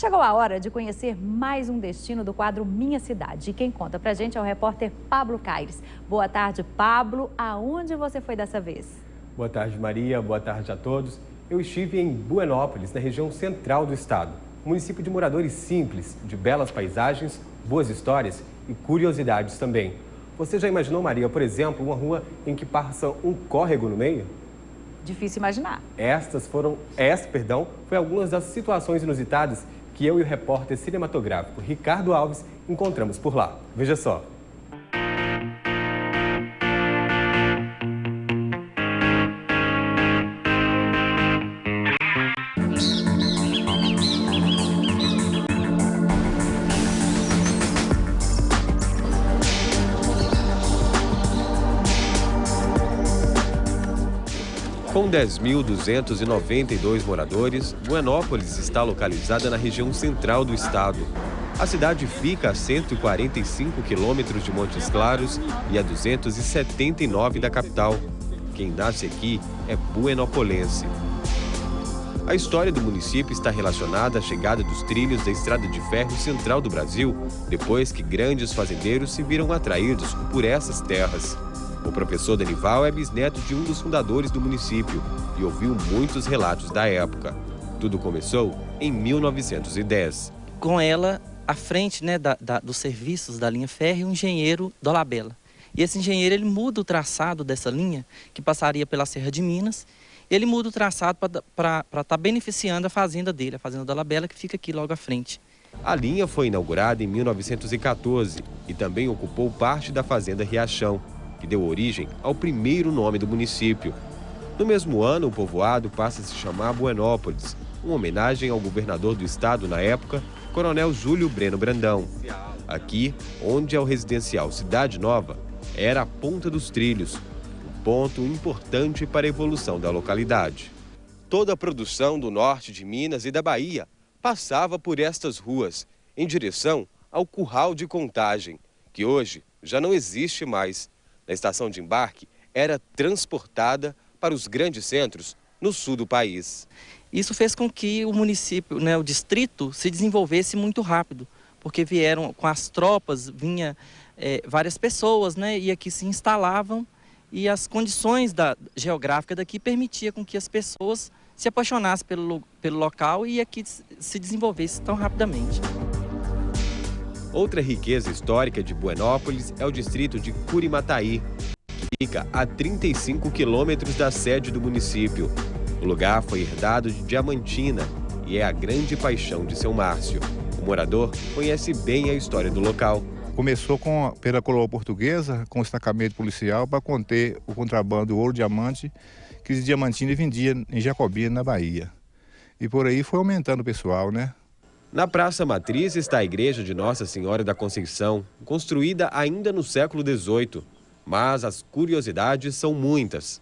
Chegou a hora de conhecer mais um destino do quadro Minha Cidade. E quem conta pra gente é o repórter Pablo Caires. Boa tarde, Pablo. Aonde você foi dessa vez? Boa tarde, Maria. Boa tarde a todos. Eu estive em Buenópolis, na região central do estado. Um município de moradores simples, de belas paisagens, boas histórias e curiosidades também. Você já imaginou, Maria, por exemplo, uma rua em que passa um córrego no meio? Difícil imaginar. Essa foi algumas das situações inusitadas que eu e o repórter cinematográfico Ricardo Alves encontramos por lá. Veja só. Com 10.292 moradores, Buenópolis está localizada na região central do estado. A cidade fica a 145 quilômetros de Montes Claros e a 279 da capital. Quem nasce aqui é buenopolense. A história do município está relacionada à chegada dos trilhos da Estrada de Ferro Central do Brasil, depois que grandes fazendeiros se viram atraídos por essas terras. O professor Danival é bisneto de um dos fundadores do município e ouviu muitos relatos da época. Tudo começou em 1910. Com ela, à frente dos serviços da linha férrea, o engenheiro Dolabella. E esse engenheiro ele muda o traçado dessa linha, que passaria pela Serra de Minas. Ele muda o traçado para estar beneficiando a fazenda dele, a fazenda Dolabella, que fica aqui logo à frente. A linha foi inaugurada em 1914 e também ocupou parte da fazenda Riachão, que deu origem ao primeiro nome do município. No mesmo ano, o povoado passa a se chamar Buenópolis, uma homenagem ao governador do estado na época, Coronel Júlio Breno Brandão. Aqui, onde é o residencial Cidade Nova, era a ponta dos trilhos, um ponto importante para a evolução da localidade. Toda a produção do norte de Minas e da Bahia passava por estas ruas, em direção ao Curral de Contagem, que hoje já não existe mais. A estação de embarque era transportada para os grandes centros no sul do país. Isso fez com que o município, o distrito, se desenvolvesse muito rápido, porque vieram com as tropas, várias pessoas, e aqui se instalavam e as condições geográficas daqui permitiam com que as pessoas se apaixonassem pelo local e aqui se desenvolvesse tão rapidamente. Outra riqueza histórica de Buenópolis é o distrito de Curimataí, que fica a 35 quilômetros da sede do município. O lugar foi herdado de Diamantina e é a grande paixão de seu Márcio. O morador conhece bem a história do local. Começou pela coroa portuguesa, com o destacamento policial para conter o contrabando do ouro-diamante que de Diamantina vendia em Jacobina, na Bahia. E por aí foi aumentando o pessoal, Na Praça Matriz está a igreja de Nossa Senhora da Conceição, construída ainda no século XVIII. Mas as curiosidades são muitas.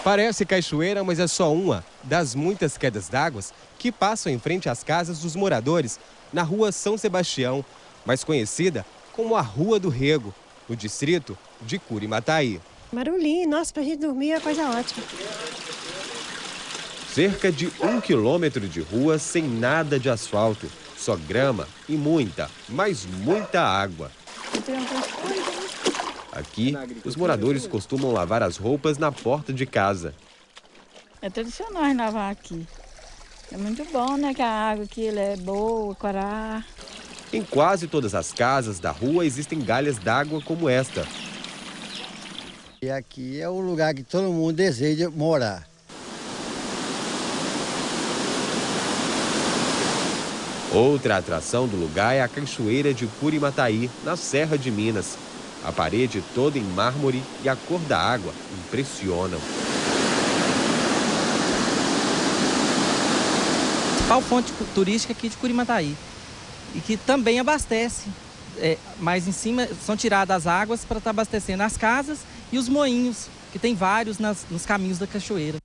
Parece cachoeira, mas é só uma das muitas quedas d'água que passam em frente às casas dos moradores na rua São Sebastião, mais conhecida como a Rua do Rego, no distrito de Curimataí. Barulhinho, nossa, pra gente dormir é coisa ótima. Cerca de 1 quilômetro de rua sem nada de asfalto, só grama e muita, mas muita água. Aqui, os moradores costumam lavar as roupas na porta de casa. É tradicional lavar aqui. É muito bom, que a água aqui é boa, corá. Em quase todas as casas da rua existem galhas d'água como esta. E aqui é o lugar que todo mundo deseja morar. Outra atração do lugar é a Cachoeira de Curimataí, na Serra de Minas. A parede toda em mármore e a cor da água impressionam. A principal fonte turística aqui de Curimataí e que também abastece, mas em cima são tiradas as águas para estar abastecendo as casas e os moinhos, que tem vários nos caminhos da cachoeira.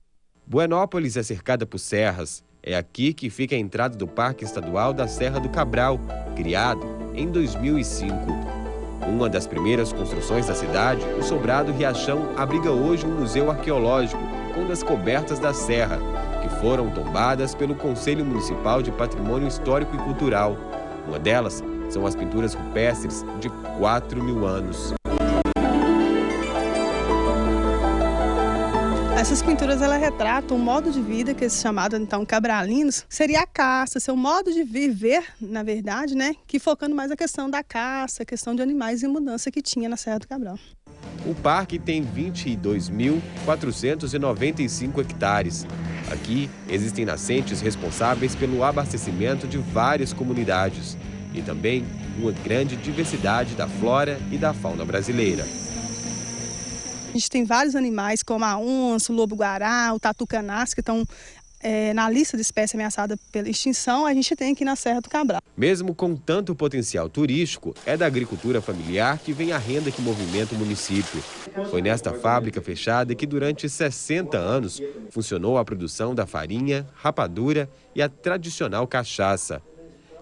Buenópolis é cercada por serras. É aqui que fica a entrada do Parque Estadual da Serra do Cabral, criado em 2005. Uma das primeiras construções da cidade, o Sobrado Riachão abriga hoje um museu arqueológico com descobertas da serra, que foram tombadas pelo Conselho Municipal de Patrimônio Histórico e Cultural. Uma delas são as pinturas rupestres de 4.000 anos. Essas pinturas elas retratam um modo de vida que é chamado então cabralinos, seria a caça, seu modo de viver, na verdade, né, que focando mais a questão da caça, a questão de animais e mudança que tinha na Serra do Cabral. O parque tem 22.495 hectares. Aqui existem nascentes responsáveis pelo abastecimento de várias comunidades e também uma grande diversidade da flora e da fauna brasileira. A gente tem vários animais como a onça, o lobo-guará, o tatu-canastra, que estão na lista de espécies ameaçadas pela extinção, a gente tem aqui na Serra do Cabral. Mesmo com tanto potencial turístico, é da agricultura familiar que vem a renda que movimenta o município. Foi nesta fábrica fechada que durante 60 anos funcionou a produção da farinha, rapadura e a tradicional cachaça.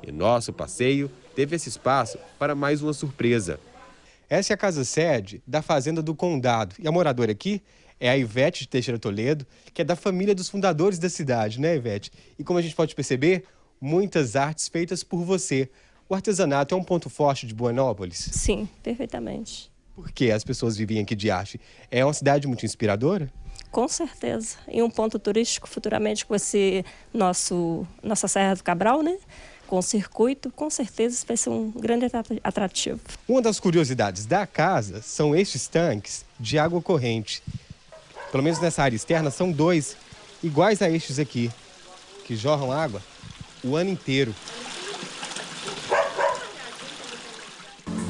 E nosso passeio teve esse espaço para mais uma surpresa. Essa é a casa-sede da Fazenda do Condado. E a moradora aqui é a Ivete de Teixeira Toledo, que é da família dos fundadores da cidade, né, Ivete? E como a gente pode perceber, muitas artes feitas por você. O artesanato é um ponto forte de Buenópolis? Sim, perfeitamente. Por que as pessoas vivem aqui de arte? É uma cidade muito inspiradora? Com certeza. E um ponto turístico futuramente com esse nossa Serra do Cabral, né? Com o circuito, com certeza isso vai ser um grande atrativo. Uma das curiosidades da casa são estes tanques de água corrente. Pelo menos nessa área externa são 2, iguais a estes aqui, que jorram água o ano inteiro.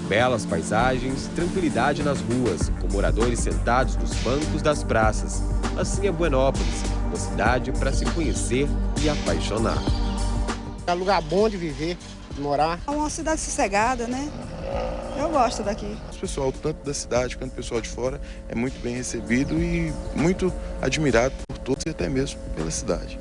Belas paisagens, tranquilidade nas ruas, com moradores sentados nos bancos das praças. Assim é Buenópolis, uma cidade para se conhecer e apaixonar. É um lugar bom de viver, de morar. É uma cidade sossegada, né? Eu gosto daqui. O pessoal, tanto da cidade quanto o pessoal de fora, é muito bem recebido e muito admirado por todos e até mesmo pela cidade.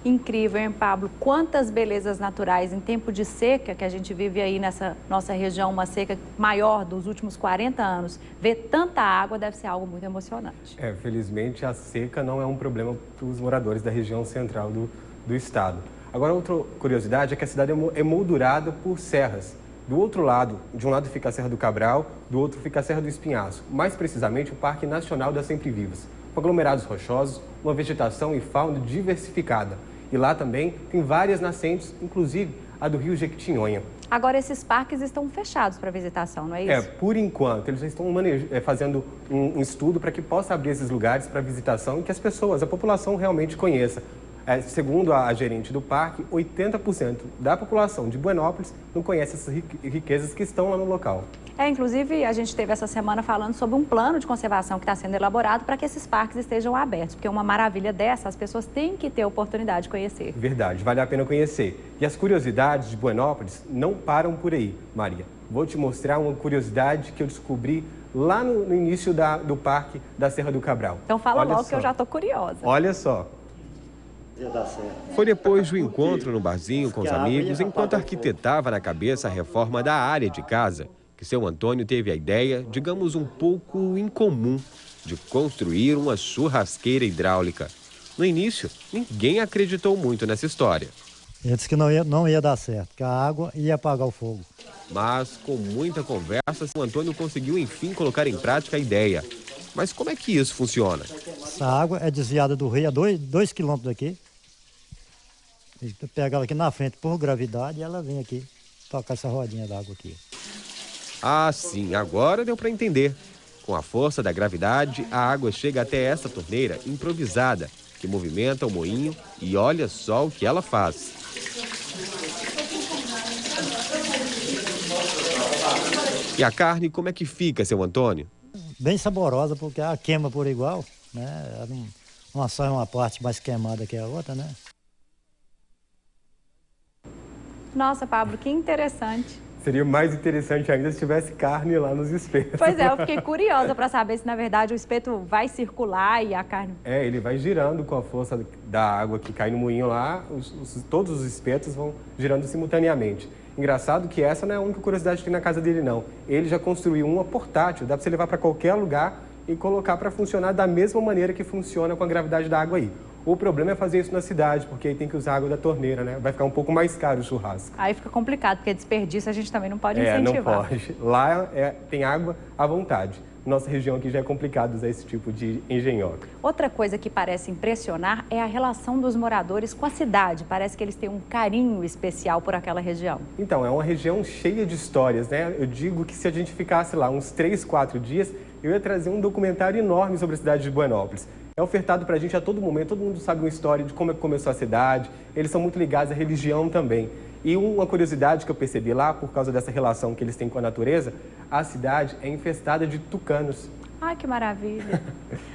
Incrível, hein, Pablo? Quantas belezas naturais em tempo de seca, que a gente vive aí nessa nossa região, uma seca maior dos últimos 40 anos. Ver tanta água deve ser algo muito emocionante. Felizmente a seca não é um problema para os moradores da região central do estado. Agora, outra curiosidade é que a cidade é moldurada por serras. Do outro lado, de um lado fica a Serra do Cabral, do outro fica a Serra do Espinhaço. Mais precisamente, o Parque Nacional das Sempre Vivas. Com aglomerados rochosos, uma vegetação e fauna diversificada. E lá também tem várias nascentes, inclusive a do Rio Jequitinhonha. Agora, esses parques estão fechados para visitação, não é isso? Por enquanto. Eles estão fazendo um estudo para que possa abrir esses lugares para visitação e que as pessoas, a população realmente conheça. Segundo a gerente do parque, 80% da população de Buenópolis não conhece essas riquezas que estão lá no local. Inclusive, a gente esteve essa semana falando sobre um plano de conservação que está sendo elaborado para que esses parques estejam abertos, porque uma maravilha dessa, as pessoas têm que ter a oportunidade de conhecer. Verdade, vale a pena conhecer. E as curiosidades de Buenópolis não param por aí, Maria. Vou te mostrar uma curiosidade que eu descobri lá no início do Parque da Serra do Cabral. Então fala logo que eu já estou curiosa. Olha só. Foi depois do encontro no barzinho com os amigos, enquanto arquitetava na cabeça a reforma da área de casa, que seu Antônio teve a ideia, digamos um pouco incomum, de construir uma churrasqueira hidráulica. No início, ninguém acreditou muito nessa história. Ele disse que não ia dar certo, que a água ia apagar o fogo. Mas, com muita conversa, seu Antônio conseguiu, enfim, colocar em prática a ideia. Mas como é que isso funciona? Essa água é desviada do rio a 2 quilômetros daqui. Pega ela aqui na frente por gravidade e ela vem aqui tocar essa rodinha d'água aqui. Ah, sim, agora deu para entender. Com a força da gravidade, a água chega até essa torneira improvisada, que movimenta o moinho e olha só o que ela faz. E a carne, como é que fica, seu Antônio? Bem saborosa, porque ela queima por igual, né? Uma só é uma parte mais queimada que a outra, né? Nossa, Pablo, que interessante. Seria mais interessante ainda se tivesse carne lá nos espetos. Pois é, eu fiquei curiosa para saber se, na verdade, o espeto vai circular e a carne... Ele vai girando com a força da água que cai no moinho lá, todos os espetos vão girando simultaneamente. Engraçado que essa não é a única curiosidade que tem na casa dele, não. Ele já construiu uma portátil, dá para você levar para qualquer lugar e colocar para funcionar da mesma maneira que funciona com a gravidade da água aí. O problema é fazer isso na cidade, porque aí tem que usar água da torneira, né? Vai ficar um pouco mais caro o churrasco. Aí fica complicado, porque desperdício a gente também não pode incentivar. Não pode. Lá tem água à vontade. Nossa região aqui já é complicado usar esse tipo de engenhoca. Outra coisa que parece impressionar é a relação dos moradores com a cidade. Parece que eles têm um carinho especial por aquela região. Então, é uma região cheia de histórias, né? Eu digo que se a gente ficasse lá uns 3, 4 dias, eu ia trazer um documentário enorme sobre a cidade de Buenópolis. É ofertado para a gente a todo momento, todo mundo sabe uma história de como é que começou a cidade, eles são muito ligados à religião também. E uma curiosidade que eu percebi lá, por causa dessa relação que eles têm com a natureza, a cidade é infestada de tucanos. Ai, que maravilha.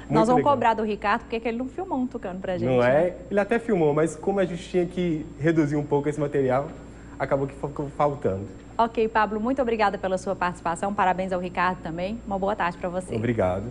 Nós vamos cobrar do Ricardo, porque ele não filmou um tucano pra gente. Não é? Né? Ele até filmou, mas como a gente tinha que reduzir um pouco esse material, acabou que ficou faltando. Ok, Pablo, muito obrigada pela sua participação. Parabéns ao Ricardo também. Uma boa tarde para você. Obrigado.